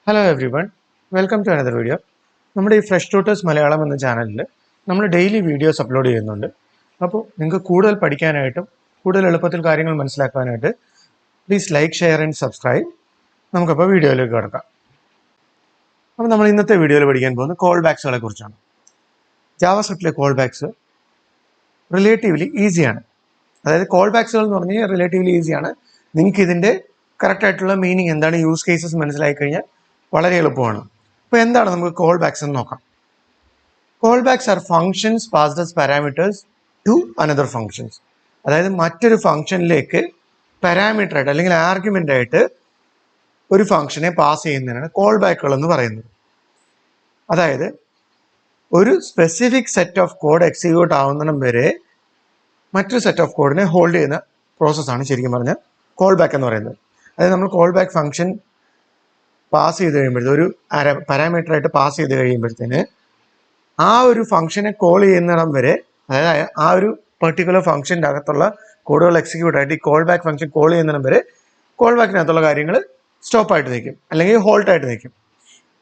Hello everyone, welcome to another video. നമ്മുടെ ഈ fresh tutors Malayalam എന്ന ചാനലിൽ നമ്മൾ ഡെയിലി വീഡിയോസ് അപ്ലോഡ് ചെയ്യുന്നുണ്ട്. അപ്പോൾ നിങ്ങൾക്ക് കൂടുതൽ പഠിക്കാനായിട്ടും കൂടുതൽ എളുപ്പത്തിൽ കാര്യങ്ങൾ മനസ്സിലാക്കാനായിട്ട് please like, share and subscribe. നമുക്കപ്പോൾ വീഡിയോയിലേക്ക് കിടക്കാം. അപ്പോൾ നമ്മൾ ഇന്നത്തെ വീഡിയോയിൽ പഠിക്കാൻ പോകുന്നത് കോൾ ബാക്സുകളെ കുറിച്ചാണ്. ജാവാസ്ക്രിപ്റ്റിലെ കോൾ ബാക്സ് റിലേറ്റീവ്ലി ഈസിയാണ്. അതായത് കോൾ ബാക്സുകൾ എന്ന് പറഞ്ഞു കഴിഞ്ഞാൽ റിലേറ്റീവ്ലി ഈസിയാണ്. നിങ്ങൾക്ക് ഇതിൻ്റെ കറക്റ്റായിട്ടുള്ള മീനിങ് എന്താണ്, യൂസ് കേസസ് മനസ്സിലാക്കി കഴിഞ്ഞാൽ വളരെ എളുപ്പമാണ്. അപ്പോൾ എന്താണ് നമുക്ക് കോൾ ബാക്സ് എന്ന് നോക്കാം. Callbacks are functions passed as parameters to another functions. അതായത് മറ്റൊരു ഫംഗ്ഷനിലേക്ക് പാരാമീറ്റർ ആയിട്ട് അല്ലെങ്കിൽ ആർഗ്യുമെൻ്റ് ആയിട്ട് ഒരു ഫംഗ്ഷനെ പാസ് ചെയ്യുന്നതിനാണ് കോൾ ബാക്കുകൾ എന്ന് പറയുന്നത്. അതായത് ഒരു specific set of code execute ആവുന്നിടം വരെ മറ്റൊരു സെറ്റ് ഓഫ് കോഡിനെ ഹോൾഡ് ചെയ്യുന്ന പ്രോസസ്സാണ് ശരിക്കും പറഞ്ഞാൽ കോൾ ബാക്ക് എന്ന് പറയുന്നത്. അതായത് നമ്മൾ കോൾ ബാക്ക് ഫംഗ്ഷൻ പാസ് ചെയ്ത് കഴിയുമ്പോഴത്തേക്ക് ഒരു പാരാമീറ്റർ ആയിട്ട് പാസ് ചെയ്ത് കഴിയുമ്പോഴത്തേന് ആ ഒരു ഫംഗ്ഷനെ കോൾ ചെയ്യുന്നിടം വരെ, അതായത് ആ ഒരു പെർട്ടിക്കുലർ ഫംഗ്ഷൻ്റെ അകത്തുള്ള കോഡുകൾ എക്സിക്യൂട്ട് ആയിട്ട് ഈ കോൾ ബാക്ക് ഫംഗ്ഷൻ കോൾ ചെയ്യുന്നിടം വരെ കോൾ ബാക്കിനകത്തുള്ള കാര്യങ്ങൾ സ്റ്റോപ്പായിട്ട് നിൽക്കും അല്ലെങ്കിൽ ഹോൾട്ടായിട്ട് നിൽക്കും.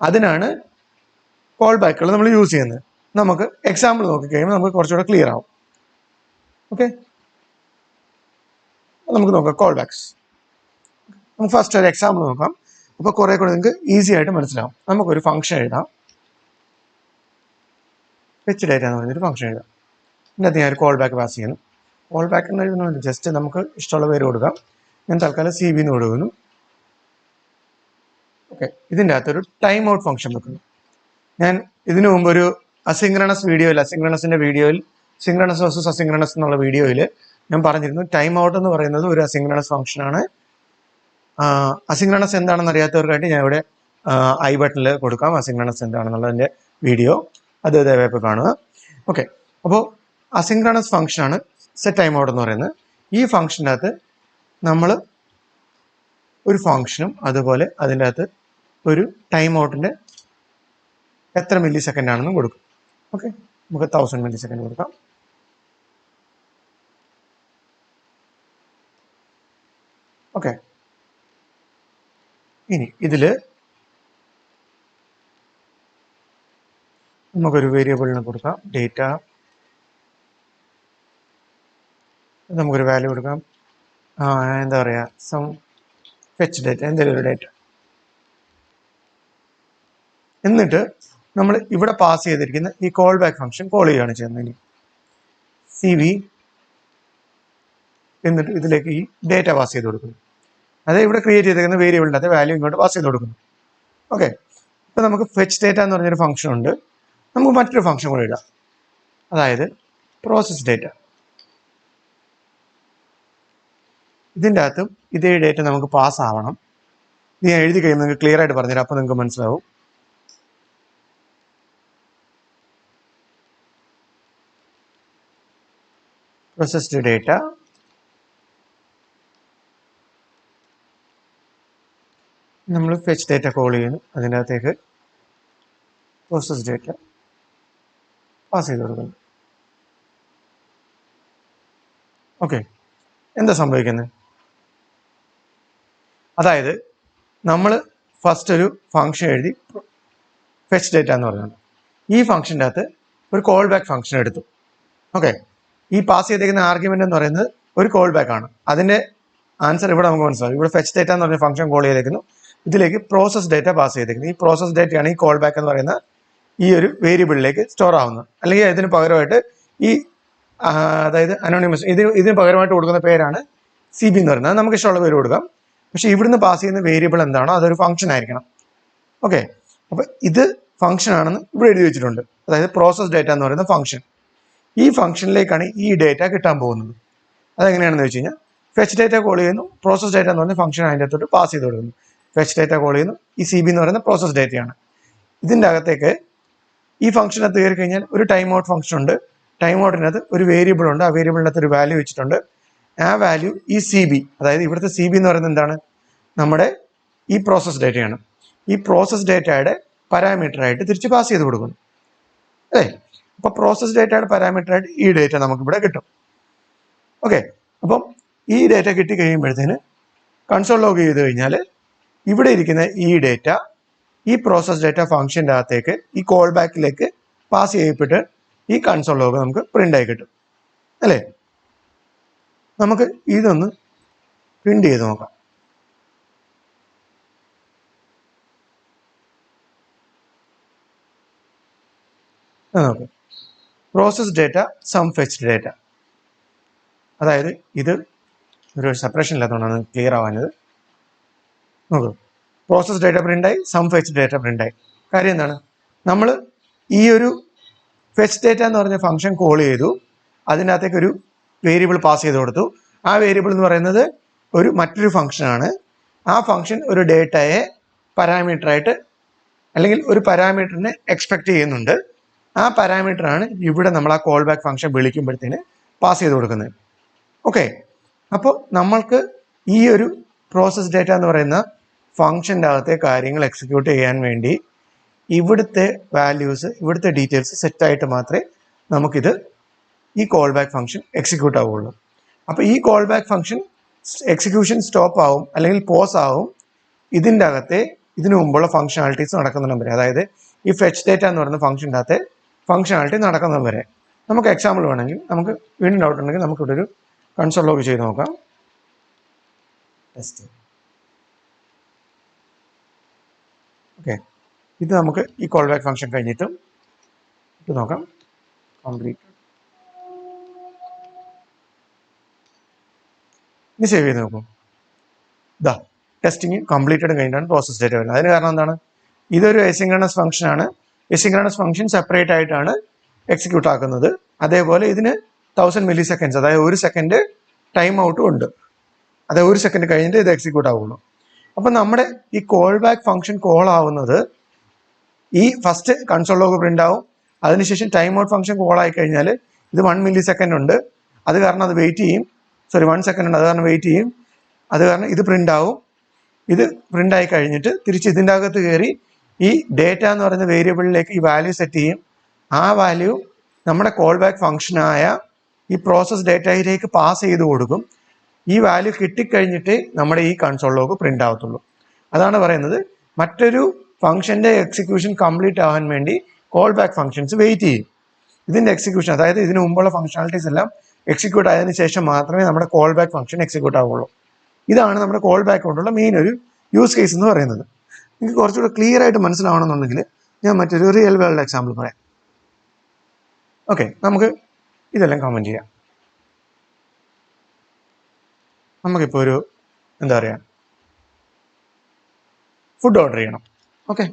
അതിനാണ് കോൾ ബാക്കുകൾ നമ്മൾ യൂസ് ചെയ്യുന്നത്. നമുക്ക് എക്സാമ്പിൾ നോക്കിക്കഴിയുമ്പോൾ നമുക്ക് കുറച്ചുകൂടെ ക്ലിയർ ആവും. ഓക്കെ, നമുക്ക് നോക്കാം കോൾ ബാക്സ്. നമുക്ക് ഫസ്റ്റ് ഒരു എക്സാമ്പിൾ നോക്കാം. അപ്പോൾ കുറേ കൂടെ നിങ്ങൾക്ക് ഈസി ആയിട്ട് മനസ്സിലാവും. നമുക്കൊരു ഫംഗ്ഷൻ എഴുതാം. ഫെച്ച് ഡേറ്റ എന്ന് പറഞ്ഞൊരു ഫംഗ്ഷൻ എഴുതാം. ഇതിനകത്ത് ഞാൻ ഒരു കോൾ ബാക്ക് പാസ് ചെയ്യുന്നു. കോൾ ബാക്ക് എന്ന് എഴുതുന്നത് ജസ്റ്റ് നമുക്ക് ഇഷ്ടമുള്ള പേര് കൊടുക്കാം. ഞാൻ തൽക്കാലം CB എന്ന് കൊടുക്കുന്നു. ഓക്കെ, ഇതിൻ്റെ അകത്തൊരു ടൈം ഔട്ട് ഫംഗ്ഷൻ വെക്കുന്നു. ഞാൻ ഇതിനു മുമ്പ് ഒരു അസിങ്ക്രണസ് വീഡിയോയിൽ സിങ്ക്രണസ് വേഴ്സസ് അസിങ്ക്രണസ് എന്നുള്ള വീഡിയോയിൽ ഞാൻ പറഞ്ഞിരുന്നു ടൈം ഔട്ട് എന്ന് പറയുന്നത് ഒരു അസിങ്ക്രണസ് ഫംഗ്ഷനാണ്. അസിങ്ക്രണസ് എന്താണെന്ന് അറിയാത്തവർക്കായിട്ട് ഞാൻ ഇവിടെ ഐ ബട്ടണിൽ കൊടുക്കാം അസിങ്ക്രണസ് എന്താണെന്നുള്ളതിൻ്റെ വീഡിയോ. അത് ദയവായി കാണുക. ഓക്കെ, അപ്പോൾ അസിങ്ക്രണസ് ഫംഗ്ഷനാണ് സെറ്റ് ടൈം ഔട്ട് എന്ന് പറയുന്നത്. ഈ ഫംഗ്ഷൻ്റെ അകത്ത് നമ്മൾ ഒരു ഫംഗ്ഷനും അതുപോലെ അതിൻ്റെ അകത്ത് ഒരു ടൈം ഔട്ടിൻ്റെ എത്ര മില്ലി സെക്കൻഡ് ആണെന്നും കൊടുക്കും. ഓക്കെ, നമുക്ക് 1000 മില്ലി സെക്കൻഡ് കൊടുക്കാം. ഓക്കെ, ഇനി ഇതിൽ നമുക്കൊരു വേരിയബിളിന് കൊടുക്കാം ഡേറ്റ. നമുക്കൊരു വാല്യൂ കൊടുക്കാം, എന്താ പറയുക, സം ഫെച്ച് ഡേറ്റ, എന്തെങ്കിലും ഒരു ഡേറ്റ. എന്നിട്ട് നമ്മൾ ഇവിടെ പാസ് ചെയ്തിരിക്കുന്ന ഈ കോൾ ബാക്ക് ഫംഗ്ഷൻ കോൾ ചെയ്യുകയാണ് ചെയ്യുന്നത്. ഇനി CB എന്നിട്ട് ഇതിലേക്ക് ഈ ഡേറ്റ പാസ് ചെയ്ത് കൊടുക്കുന്നു. അതായത് ഇവിടെ ക്രിയേറ്റ് ചെയ്തിരിക്കുന്ന വേരിയബിളിൻ്റെ അകത്ത് വാല്യൂ ഇങ്ങോട്ട് പാസ് ചെയ്ത് കൊടുക്കുന്നു. ഓക്കെ, ഇപ്പം നമുക്ക് ഫെച്ച് ഡേറ്റ എന്ന് പറഞ്ഞൊരു ഫംഗ്ഷൻ ഉണ്ട്. നമുക്ക് മറ്റൊരു ഫംഗ്ഷൻ കൂടെ ഇടാം, അതായത് പ്രോസസ് ഡേറ്റ. ഇതിൻ്റെ അകത്തും ഇതേ ഡേറ്റ നമുക്ക് പാസ് ആവണം. ഇത് ഞാൻ എഴുതി കഴിയുമ്പോൾ നിങ്ങൾക്ക് ക്ലിയർ ആയിട്ട് പറഞ്ഞുതരാം, അപ്പോൾ നിങ്ങൾക്ക് മനസ്സിലാവും. പ്രോസസ്ഡ് ഡേറ്റ നമ്മൾ ഫെച്ച് ഡേറ്റ കോൾ ചെയ്യുന്നു. അതിൻ്റെ അകത്തേക്ക് പ്രോസസ് ഡേറ്റ പാസ് ചെയ്ത് കൊടുക്കുന്നു. ഓക്കെ, എന്താ സംഭവിക്കുന്നത്? അതായത് നമ്മൾ ഫസ്റ്റ് ഒരു ഫംഗ്ഷൻ എഴുതി ഫെച്ച് ഡേറ്റ എന്ന് പറഞ്ഞത്, ഈ ഫംഗ്ഷൻ്റെ അകത്ത് ഒരു കോൾ ബാക്ക് ഫംഗ്ഷൻ എടുത്തു. ഓക്കെ, ഈ പാസ് ചെയ്തേക്കുന്ന ആർഗ്യുമെൻ്റ് എന്ന് പറയുന്നത് ഒരു കോൾ ബാക്ക് ആണ്. അതിൻ്റെ ആൻസർ ഇവിടെ നമുക്ക് മനസ്സിലാവും. ഇവിടെ ഫെച്ച് ഡേറ്റ എന്ന് പറഞ്ഞ ഫംഗ്ഷൻ കോൾ ചെയ്തേക്കുന്നു. ഇതിലേക്ക് പ്രോസസ് ഡേറ്റ പാസ് ചെയ്തേക്കുന്നത്. ഈ പ്രോസസ് ഡേറ്റയാണ് ഈ കോൾ ബാക്ക് എന്ന് പറയുന്ന ഈ ഒരു വേരിയബിളിലേക്ക് സ്റ്റോർ ആവുന്നത്. അല്ലെങ്കിൽ ഇതിന് പകരമായിട്ട് ഈ അതായത് അനോണിമസ് ഇതിന് പകരമായിട്ട് കൊടുക്കുന്ന പേരാണ് CB എന്ന് പറയുന്നത്. നമുക്ക് ഇഷ്ടമുള്ള പേര് കൊടുക്കാം. പക്ഷേ ഇവിടുന്ന് പാസ് ചെയ്യുന്ന വേരിയബിൾ എന്താണോ അതൊരു ഫംഗ്ഷൻ ആയിരിക്കണം. ഓക്കെ, അപ്പോൾ ഇത് ഫംഗ്ഷൻ ആണെന്ന് ഇവിടെ എഴുതി വെച്ചിട്ടുണ്ട്. അതായത് പ്രോസസ് ഡേറ്റ എന്ന് പറയുന്ന ഫംഗ്ഷൻ. ഈ ഫംഗ്ഷനിലേക്കാണ് ഈ ഡേറ്റ കിട്ടാൻ പോകുന്നത്. അതെങ്ങനെയാണെന്ന് വെച്ച് കഴിഞ്ഞാൽ ഫെച്ച് ഡേറ്റ കോൾ ചെയ്യുന്നു, പ്രോസസ് ഡേറ്റ എന്ന് പറഞ്ഞ ഫംഗ്ഷൻ അതിൻ്റെ അകത്തോട്ട് പാസ് ചെയ്ത് കൊടുക്കുന്നു. ഫെച്ച് ഡേറ്റ കോൾ ചെയ്യുന്നു, ഈ CB എന്ന് പറയുന്ന പ്രോസസ് ഡേറ്റയാണ്. ഇതിൻ്റെ അകത്തേക്ക് ഈ ഫംഗ്ഷനകത്ത് കയറി കഴിഞ്ഞാൽ ഒരു ടൈം ഔട്ട് ഫംഗ്ഷൻ ഉണ്ട്. ടൈം ഔട്ടിനകത്ത് ഒരു വേരിയബിൾ ഉണ്ട്. ആ വേരിയബിളിനകത്ത് ഒരു വാല്യൂ വെച്ചിട്ടുണ്ട്. ആ വാല്യൂ ഈ CB, അതായത് ഇവിടുത്തെ CB എന്ന് പറയുന്നത് എന്താണ്, നമ്മുടെ ഈ പ്രോസസ് ഡേറ്റയാണ്. ഈ പ്രോസസ് ഡേറ്റയുടെ പാരാമീറ്റർ ആയിട്ട് തിരിച്ച് പാസ് ചെയ്ത് കൊടുക്കുന്നു. അല്ലേ? അപ്പോൾ പ്രോസസ് ഡേറ്റയുടെ പാരാമീറ്റർ ആയിട്ട് ഈ ഡേറ്റ നമുക്കിവിടെ കിട്ടും. ഓക്കെ, അപ്പം ഈ ഡേറ്റ കിട്ടി കഴിയുമ്പോഴത്തേന് കൺസോൾ ലോഗ് ചെയ്ത് കഴിഞ്ഞാൽ ഇവിടെ ഇരിക്കുന്ന ഈ ഡേറ്റ ഈ പ്രോസസ് ഡേറ്റ ഫംഗ്ഷൻ്റെ അകത്തേക്ക് ഈ കോൾ ബാക്കിലേക്ക് പാസ് ചെയ്യപ്പെട്ട് ഈ കൺസോൾ ലോഗ് നമുക്ക് പ്രിന്റ് ആയി കിട്ടും അല്ലേ. നമുക്ക് ഇതൊന്ന് പ്രിന്റ് ചെയ്ത് നോക്കാം. നോക്കാം process data some fetched data, അതായത് ഇത് ഒരു സെപ്പറേഷൻ ഇല്ലാത്തതുകൊണ്ടാണ് ക്ലിയർ ആവാഞ്ഞത്. നോക്കൂ, പ്രോസസ് ഡേറ്റ പ്രിൻ്റായി, സം ഫെച്ച് ഡേറ്റ പ്രിൻ്റായി. കാര്യം എന്താണ്, നമ്മൾ ഈ ഒരു ഫെച്ച് ഡേറ്റ എന്ന് പറഞ്ഞ ഫംഗ്ഷൻ കോൾ ചെയ്തു, അതിനകത്തേക്ക് ഒരു വേരിയബിൾ പാസ് ചെയ്ത് കൊടുത്തു. ആ വേരിയബിൾ എന്ന് പറയുന്നത് മറ്റൊരു ഫംഗ്ഷനാണ്. ആ ഫംഗ്ഷൻ ഒരു ഡേറ്റയെ പാരാമീറ്ററായിട്ട് അല്ലെങ്കിൽ ഒരു പാരാമീറ്ററിനെ എക്സ്പെക്ട് ചെയ്യുന്നുണ്ട്. ആ പാരാമീറ്ററാണ് ഇവിടെ നമ്മൾ ആ കോൾ ബാക്ക് ഫംഗ്ഷൻ വിളിക്കുമ്പോഴത്തേന് പാസ് ചെയ്ത് കൊടുക്കുന്നത്. ഓക്കെ, അപ്പോൾ നമ്മൾക്ക് ഈ ഒരു പ്രോസസ് ഡേറ്റ എന്ന് പറയുന്ന ഫംഗ്ഷൻ്റെ അകത്തെ കാര്യങ്ങൾ എക്സിക്യൂട്ട് ചെയ്യാൻ വേണ്ടി ഇവിടുത്തെ വാല്യൂസ്, ഇവിടുത്തെ ഡീറ്റെയിൽസ് സെറ്റായിട്ട് മാത്രമേ നമുക്കിത് ഈ കോൾ ബാക്ക് ഫംഗ്ഷൻ എക്സിക്യൂട്ട് ആവുള്ളൂ. അപ്പോൾ ഈ call back function execution stop ആവും അല്ലെങ്കിൽ പോസ് ആവും ഇതിൻ്റെ അകത്തെ ഇതിനു മുമ്പുള്ള ഫംഗ്ഷനാലിറ്റീസ് നടക്കുന്നിടം വരെ. അതായത് ഈ ഫെച്ച് ഡേറ്റ എന്ന് പറയുന്ന ഫംഗ്ഷൻ്റെ അകത്തെ ഫംഗ്ഷനാലിറ്റി നടക്കുന്നത് വരെ. നമുക്ക് എക്സാമ്പിൾ വേണമെങ്കിൽ, നമുക്ക് വീണ്ടും ഡൗട്ട് ഉണ്ടെങ്കിൽ നമുക്കിവിടെ ഒരു കൺസോൾ ലോഗ് ചെയ്ത് നോക്കാം. ഓക്കെ, ഇത് നമുക്ക് ഈ കോൾ ബാക്ക് ഫംഗ്ഷൻ കഴിഞ്ഞിട്ടും ഇത് നോക്കാം. കംപ്ലീറ്റ്. ഇനി സേവ് ചെയ്ത് നോക്കും. ഇതാ ടെസ്റ്റിങ് കംപ്ലീറ്റഡ് കഴിഞ്ഞിട്ടാണ് പ്രോസസ് ഡേറ്റ വരുന്നത്. അതിന് കാരണം എന്താണ്, ഇതൊരു എസിൻക്രണസ് ഫംഗ്ഷൻ ആണ്. എസിൻക്രണസ് ഫംഗ്ഷൻ സെപ്പറേറ്റ് ആയിട്ടാണ് എക്സിക്യൂട്ട് ആക്കുന്നത്. അതേപോലെ ഇതിന് 1000 milliseconds, അതായത് 1 സെക്കൻഡ് ടൈം ഔട്ടും ഉണ്ട്. അതായത് 1 സെക്കൻഡ് കഴിഞ്ഞിട്ട് ഇത് എക്സിക്യൂട്ട് ആവുള്ളൂ. അപ്പം നമ്മുടെ ഈ കോൾ ബാക്ക് ഫംഗ്ഷൻ കോൾ ആവുന്നത് ഈ ഫസ്റ്റ് കൺസോൾ ലോഗ് പ്രിന്റ് ആവും. അതിനുശേഷം ടൈം ഔട്ട് ഫംഗ്ഷൻ കോൾ ആയി കഴിഞ്ഞാൽ ഇത് 1 millisecond ഉണ്ട്, അത് കാരണം അത് വെയിറ്റ് ചെയ്യും. 1 സെക്കൻഡ് ഉണ്ട്, അത് കാരണം വെയിറ്റ് ചെയ്യും. അത് കാരണം ഇത് പ്രിന്റ് ആവും. ഇത് പ്രിന്റ് ആയി കഴിഞ്ഞിട്ട് തിരിച്ച് ഇതിൻ്റെ അകത്ത് കയറി ഈ ഡേറ്റ എന്ന് പറയുന്ന വേരിയബിളിലേക്ക് ഈ വാല്യൂ സെറ്റ് ചെയ്യും. ആ വാല്യൂ നമ്മുടെ കോൾ ബാക്ക് ഫംഗ്ഷനായ ഈ പ്രോസസ് ഡേറ്റയിലേക്ക് പാസ് ചെയ്ത് കൊടുക്കും. ഈ വാല്യൂ കിട്ടിക്കഴിഞ്ഞിട്ട് നമ്മുടെ ഈ കൺസോൾ ലോഗ് പ്രിന്റ് ആവത്തുള്ളൂ. അതാണ് പറയുന്നത്, മറ്റൊരു ഫംഗ്ഷന്റെ എക്സിക്യൂഷൻ കംപ്ലീറ്റ് ആവാൻ വേണ്ടി കോൾ ബാക്ക് ഫംഗ്ഷൻസ് വെയിറ്റ് ചെയ്യും. ഇതിന്റെ എക്സിക്യൂഷൻ, അതായത് ഇതിന് മുമ്പുള്ള ഫംഗ്ഷനാലിറ്റീസ് എല്ലാം എക്സിക്യൂട്ട് ആയതിനു ശേഷം മാത്രമേ നമ്മുടെ കോൾ ബാക്ക് ഫംഗ്ഷൻ എക്സിക്യൂട്ട് ആവുള്ളൂ. ഇതാണ് നമ്മുടെ കോൾ ബാക്ക് കൊണ്ടുള്ള മെയിൻ ഒരു യൂസ് കേസ് എന്ന് പറയുന്നത്. നിങ്ങൾക്ക് കുറച്ചുകൂടെ ക്ലിയർ ആയിട്ട് മനസ്സിലാവണമെന്നുണ്ടെങ്കിൽ ഞാൻ മറ്റൊരു റിയൽ വേൾഡ് എക്സാമ്പിൾ പറയാം. ഓക്കെ, നമുക്ക് ഇതെല്ലാം കമന്റ് ചെയ്യാം. നമുക്കിപ്പോൾ ഒരു എന്താ പറയുക, ഫുഡ് ഓർഡർ ചെയ്യണം. Okay,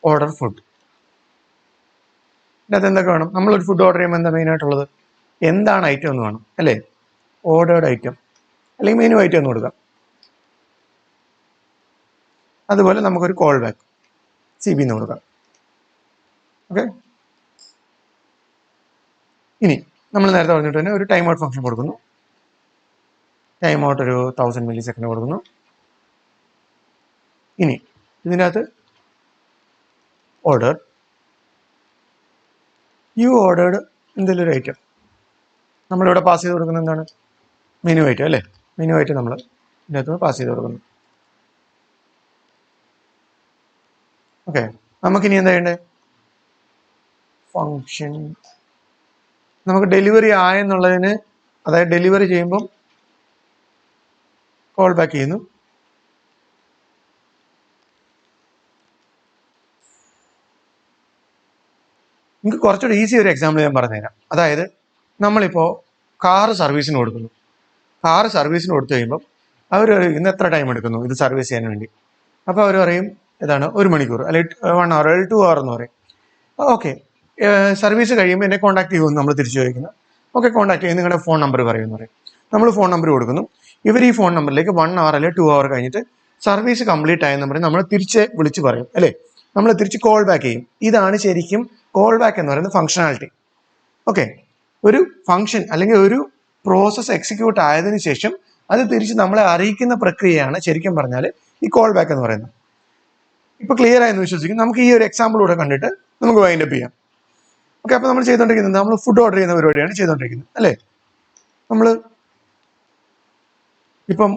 order food. ഇതിനകത്ത് എന്തൊക്കെ വേണം? നമ്മളൊരു ഫുഡ് ഓർഡർ ചെയ്യുമ്പോൾ എന്താ മെയിനായിട്ടുള്ളത്? എന്താണ് ഐറ്റം എന്ന് വേണം അല്ലേ? ഓർഡേർഡ് ഐറ്റം അല്ലെങ്കിൽ മെനു ഐറ്റം എന്ന് കൊടുക്കാം. അതുപോലെ നമുക്കൊരു കോൾ ബാക്ക് CB എന്ന് കൊടുക്കാം. ഓക്കെ, ഇനി നമ്മൾ നേരത്തെ പറഞ്ഞിട്ട് തന്നെ ഒരു ടൈം ഔട്ട് ഫംഗ്ഷൻ കൊടുക്കുന്നു. ടൈം ഔട്ട് ഒരു 1000 millisecond കൊടുക്കുന്നു. ഇനി ഇതിനകത്ത് ഓർഡർ യു ഓർഡേർഡ് എന്തെങ്കിലും ഒരു ഐറ്റം നമ്മളിവിടെ പാസ് ചെയ്ത് കൊടുക്കുന്നത് എന്താണ്? മെനു ഐറ്റം അല്ലേ? മെനു ഐറ്റം നമ്മൾ ഇതിനകത്ത് പാസ് ചെയ്ത് കൊടുക്കുന്നു. ഓക്കെ, നമുക്കിനി എന്താ ചെയ്യണ്ടേ? ഫംഗ്ഷൻ നമുക്ക് ഡെലിവറി ആയെന്നുള്ളതിന്, അതായത് ഡെലിവറി ചെയ്യുമ്പം കോൾ ബാക്ക് ചെയ്യുന്നു. നിങ്ങൾക്ക് കുറച്ചുകൂടി ഈസി ഒരു എക്സാമ്പിൾ ഞാൻ പറഞ്ഞുതരാം. അതായത് നമ്മളിപ്പോൾ കാറ് സർവീസിന് കൊടുക്കുന്നു. കാറ് സർവീസിന് കൊടുത്തു കഴിയുമ്പം അവർ ഇന്ന് എത്ര ടൈം എടുക്കുന്നു ഇത് സർവീസ് ചെയ്യാൻ വേണ്ടി? അപ്പോൾ അവർ പറയും ഇതാണ് 1 മണിക്കൂർ അല്ലെങ്കിൽ 1 hour അല്ലെങ്കിൽ 2 hour എന്ന് പറയും. ഓക്കെ, സർവീസ് കഴിയുമ്പോൾ എന്നെ കോൺടാക്ട് ചെയ്യുമെന്ന് നമ്മൾ തിരിച്ചു ചോദിക്കുന്നു. ഓക്കെ, കോൺടാക്ട് ചെയ്യും, നിങ്ങളുടെ ഫോൺ നമ്പർ പറയുമെന്ന് പറയും. നമ്മൾ ഫോൺ നമ്പർ കൊടുക്കുന്നു. ഇവർ ഈ ഫോൺ നമ്പറിലേക്ക് 1 hour അല്ലെങ്കിൽ 2 hour കഴിഞ്ഞിട്ട് സർവീസ് കംപ്ലീറ്റ് ആയെന്ന് പറയും. നമ്മൾ തിരിച്ച് വിളിച്ച് പറയും അല്ലേ? നമ്മൾ തിരിച്ച് കോൾ ബാക്ക് ചെയ്യും. ഇതാണ് ശരിക്കും കോൾ ബാക്ക് എന്ന് പറയുന്ന ഫംഗ്ഷനാലിറ്റി. ഓക്കെ, ഒരു ഫംഗ്ഷൻ അല്ലെങ്കിൽ ഒരു പ്രോസസ്സ് എക്സിക്യൂട്ട് ആയതിനു ശേഷം അത് തിരിച്ച് നമ്മളെ അറിയിക്കുന്ന പ്രക്രിയയാണ് ശരിക്കും പറഞ്ഞാൽ ഈ കോൾ ബാക്ക് എന്ന് പറയുന്നത്. ഇപ്പൊ ക്ലിയർ ആയെന്ന് വിശ്വസിക്കും. നമുക്ക് ഈ ഒരു എക്സാമ്പിൾ കൂടെ കണ്ടിട്ട് നമുക്ക് വൈൻഡ് അപ്പ് ചെയ്യാം. ഓക്കെ, അപ്പൊ നമ്മൾ ചെയ്തുകൊണ്ടിരിക്കുന്നത് നമ്മൾ ഫുഡ് ഓർഡർ ചെയ്യുന്ന പരിപാടിയാണ് ചെയ്തുകൊണ്ടിരിക്കുന്നത് അല്ലേ? നമ്മൾ ഇപ്പം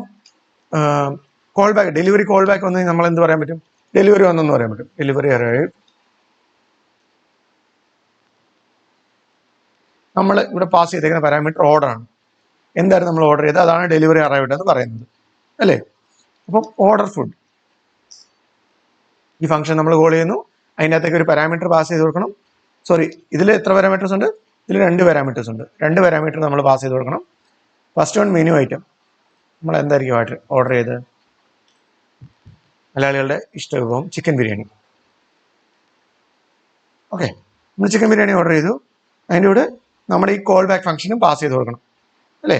call back, delivery call back വന്നു നമ്മൾ എന്ത് പറയാൻ പറ്റും? ഡെലിവറി വന്നെന്ന് പറയാൻ പറ്റും. Delivery arrive. നമ്മൾ ഇവിടെ പാസ് ചെയ്തേക്കുന്ന പാരാമീറ്റർ ഓർഡർ ആണ്. എന്തായിരുന്നു നമ്മൾ ഓർഡർ ചെയ്തത്? അതാണ് ഡെലിവറി അറൈവ്ഡ് എന്ന് പറയുന്നത്, അല്ലേ? അപ്പം ഓർഡർ ഫുഡ്, ഈ ഫംഗ്ഷൻ നമ്മൾ കോൾ ചെയ്യുന്നു. അതിൻ്റെ അകത്തേക്ക് ഒരു പാരാമീറ്റർ പാസ് ചെയ്ത് കൊടുക്കണം. സോറി, ഇതിൽ എത്ര പാരാമീറ്റേഴ്സ് ഉണ്ട്? ഇതിൽ 2 പാരാമീറ്റേഴ്സ് ഉണ്ട്. 2 പാരാമീറ്റർ നമ്മൾ പാസ് ചെയ്ത് കൊടുക്കണം. First one menu item. നമ്മൾ എന്തായിരിക്കും ഓർഡർ ചെയ്ത്? മലയാളികളുടെ ഇഷ്ടവിഭവം ചിക്കൻ ബിരിയാണി. ഓക്കെ, നമ്മൾ ചിക്കൻ ബിരിയാണി ഓർഡർ ചെയ്തു. അതിൻ്റെ കൂടെ നമ്മുടെ ഈ കോൾ ബാക്ക് ഫംഗ്ഷനും പാസ് ചെയ്ത് കൊടുക്കണം, അല്ലേ?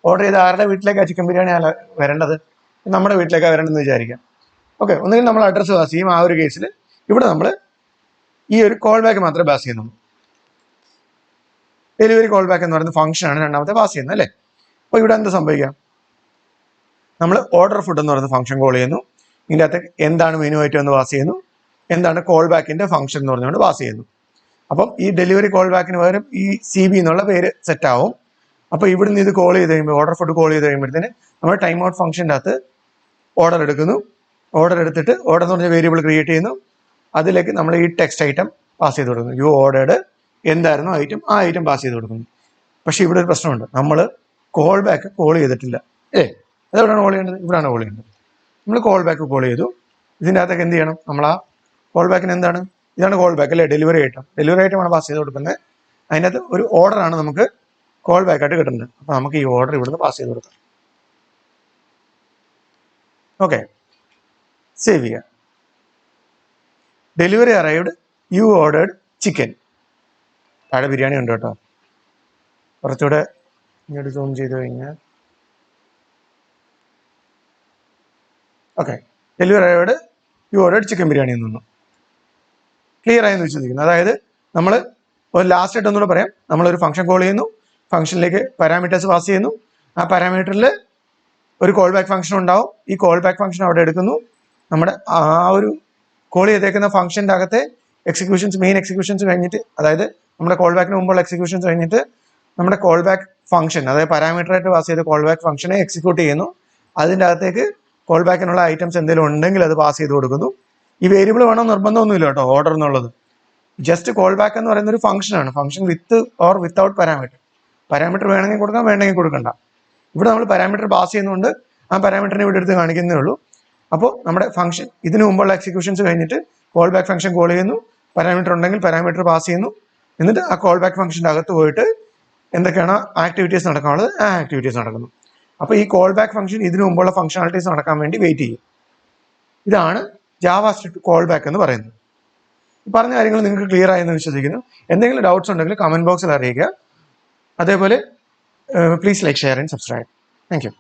ഓർഡർ ചെയ്ത് ആരുടെ വീട്ടിലേക്കാണ് ചിക്കൻ ബിരിയാണി വരേണ്ടത്? നമ്മുടെ വീട്ടിലേക്കാണ് വരേണ്ടതെന്ന് വിചാരിക്കാം. ഓക്കെ, ഒന്നുകിൽ നമ്മൾ അഡ്രസ്സ് പാസ് ചെയ്യും. ആ ഒരു കേസിൽ ഇവിടെ നമ്മൾ ഈ ഒരു കോൾ ബാക്ക് മാത്രമേ പാസ് ചെയ്യുന്നുള്ളൂ. ഡെലിവറി കോൾ ബാക്ക് എന്ന് പറയുന്ന ഫംഗ്ഷനാണ് രണ്ടാമത്തെ പാസ് ചെയ്യുന്നത്, അല്ലേ? അപ്പോൾ ഇവിടെ എന്ത് സംഭവിക്കാം? നമ്മൾ ഓർഡർ ഫുഡ് എന്ന് പറയുന്ന ഫംഗ്ഷൻ കോൾ ചെയ്യുന്നു. ഇതിൻ്റെ അകത്ത് എന്താണ് മെനു ഐറ്റം എന്ന് പാസ് ചെയ്യുന്നു, എന്താണ് കോൾ ബാക്കിന്റെ ഫംഗ്ഷൻ എന്ന് പറഞ്ഞുകൊണ്ട് പാസ് ചെയ്യുന്നു. അപ്പം ഈ ഡെലിവറി കോൾ ബാക്കിന് പകരം ഈ CB എന്നുള്ള പേര് സെറ്റ് ആവും. അപ്പോൾ ഇവിടുന്ന് ഇത് കോൾ ചെയ്ത് കഴിയുമ്പോൾ, ഓർഡർ ഫുഡ് കോൾ ചെയ്ത് കഴിയുമ്പോഴത്തേന് നമ്മൾ ടൈം ഔട്ട് ഫംഗ്ഷൻ്റെ അകത്ത് ഓർഡർ എടുക്കുന്നു. ഓർഡർ എടുത്തിട്ട് ഓർഡർ എന്ന് പറഞ്ഞ വേരിയബിൾ ക്രിയേറ്റ് ചെയ്യുന്നു. അതിലേക്ക് നമ്മൾ ഈ ടെക്സ്റ്റ് ഐറ്റം പാസ് ചെയ്ത് കൊടുക്കുന്നു. യു ഓർഡേഡ്, എന്തായിരുന്നു ഐറ്റം, ആ ഐറ്റം പാസ് ചെയ്ത് കൊടുക്കുന്നു. പക്ഷെ ഇവിടെ ഒരു പ്രശ്നമുണ്ട്. നമ്മൾ കോൾ ബാക്ക് കോൾ ചെയ്തിട്ടില്ല, അതെവിടെയാണ് കോൾ ചെയ്യേണ്ടത്? ഇവിടെയാണ് കോൾ ചെയ്യേണ്ടത്. നമ്മൾ കോൾ ബാക്ക് കോൾ ചെയ്തു. ഇതിൻ്റെ അകത്തേക്ക് എന്ത് ചെയ്യണം? നമ്മൾ ആ കോൾ ബാക്കിന് എന്താണ്? ഇതാണ് കോൾ ബാക്ക്, അല്ലേ? ഡെലിവറി ഐറ്റമാണ് പാസ് ചെയ്ത് കൊടുക്കുന്നത്. അതിൻ്റെ അകത്ത് ഒരു ഓർഡറാണ് നമുക്ക് കോൾ ബാക്ക് ആയിട്ട് കിട്ടുന്നത്. അപ്പോൾ നമുക്ക് ഈ ഓർഡർ ഇവിടുന്ന് പാസ് ചെയ്ത് കൊടുക്കാം. ഓക്കെ, സേവ് ചെയ്യുക. Delivery arrived, you ordered chicken. താഴെ ബിരിയാണി ഉണ്ട് കേട്ടോ. കുറച്ചുകൂടെ ഇങ്ങോട്ട് സൂം ചെയ്ത് കഴിഞ്ഞാൽ okay, delivery arrived, you ordered chicken biryani എന്ന് ക്ലിയർ ആയെന്ന് വിശ്വസിക്കുന്നു. അതായത് നമ്മൾ ഒരു ലാസ്റ്റ് ആയിട്ട് ഒന്നുകൂടെ പറയാം. നമ്മളൊരു ഫംഗ്ഷൻ കോൾ ചെയ്യുന്നു. ഫംഗ്ഷനിലേക്ക് പാരാമീറ്റേഴ്സ് പാസ് ചെയ്യുന്നു. ആ പാരാമീറ്ററിൽ ഒരു കോൾ ബാക്ക് ഫംഗ്ഷൻ ഉണ്ടാവും. ഈ കോൾ ബാക്ക് ഫംഗ്ഷൻ അവിടെ എടുക്കുന്നു. നമ്മുടെ ആ ഒരു കോൾ ചെയ്തേക്കുന്ന ഫംഗ്ഷൻ്റെ അകത്തെ മെയിൻ എക്സിക്യൂഷൻസ് കഴിഞ്ഞിട്ട്, അതായത് നമ്മുടെ കോൾ ബാക്കിന് മുമ്പുള്ള എക്സിക്യൂഷൻസ് കഴിഞ്ഞിട്ട് നമ്മുടെ കോൾ ബാക്ക് ഫംഗ്ഷൻ, അതായത് പാരാമീറ്ററായിട്ട് പാസ് ചെയ്ത കോൾ ബാക്ക് ഫംഗ്ഷനെ എക്സിക്യൂട്ട് ചെയ്യുന്നു. അതിൻ്റെ അകത്തേക്ക് കോൾ ബാക്കിനുള്ള ഐറ്റംസ് എന്തെങ്കിലും ഉണ്ടെങ്കിൽ അത് പാസ് ചെയ്ത് കൊടുക്കുന്നു. ഈ വേരിയബിൾ വേണം നിർബന്ധമൊന്നുമില്ല കേട്ടോ, ഓർഡർ എന്നുള്ളത്. ജസ്റ്റ് കോൾ ബാക്ക് എന്ന് പറയുന്ന ഒരു ഫംഗ്ഷനാണ്. Function with or without parameter. Parameter വേണമെങ്കിൽ കൊടുക്കാം, വേണമെങ്കിൽ കൊടുക്കണ്ട. ഇവിടെ നമ്മൾ പാരാമീറ്റർ പാസ് ചെയ്യുന്നതുകൊണ്ട് ആ പാരാമീറ്ററിനെ ഇവിടെ എടുത്ത് കാണിക്കുന്നേ ഉള്ളൂ. അപ്പോൾ നമ്മുടെ ഫംഗ്ഷൻ ഇതിന് മുമ്പുള്ള എക്സിക്യൂഷൻസ് കഴിഞ്ഞിട്ട് കോൾ ബാക്ക് ഫംഗ്ഷൻ കോൾ ചെയ്യുന്നു. പാരാമീറ്റർ ഉണ്ടെങ്കിൽ പാരാമീറ്റർ പാസ് ചെയ്യുന്നു. എന്നിട്ട് ആ കോൾ ബാക്ക് ഫംഗ്ഷൻ്റെ അകത്ത് പോയിട്ട് എന്തൊക്കെയാണ് ആക്ടിവിറ്റീസ് നടക്കാനുള്ളത്, ആ ആക്ടിവിറ്റീസ് നടക്കുന്നു. അപ്പോൾ ഈ കോൾ ബാക്ക് ഫംഗ്ഷൻ ഇതിനു മുമ്പുള്ള ഫംഗ്ഷനാലിറ്റീസ് നടക്കാൻ വേണ്ടി വെയിറ്റ് ചെയ്യും. ഇതാണ് JavaScript കോൾബാക്ക് എന്ന് പറയുന്നത്. ഈ പറഞ്ഞ കാര്യങ്ങൾ നിങ്ങൾക്ക് ക്ലിയർ ആയെന്ന് വിശ്വസിക്കുന്നു. എന്തെങ്കിലും ഡൗട്ട്സ് ഉണ്ടെങ്കിൽ കമന്റ് ബോക്സിൽ അറിയിക്കുക. അതേപോലെ please like, share and subscribe. Thank you.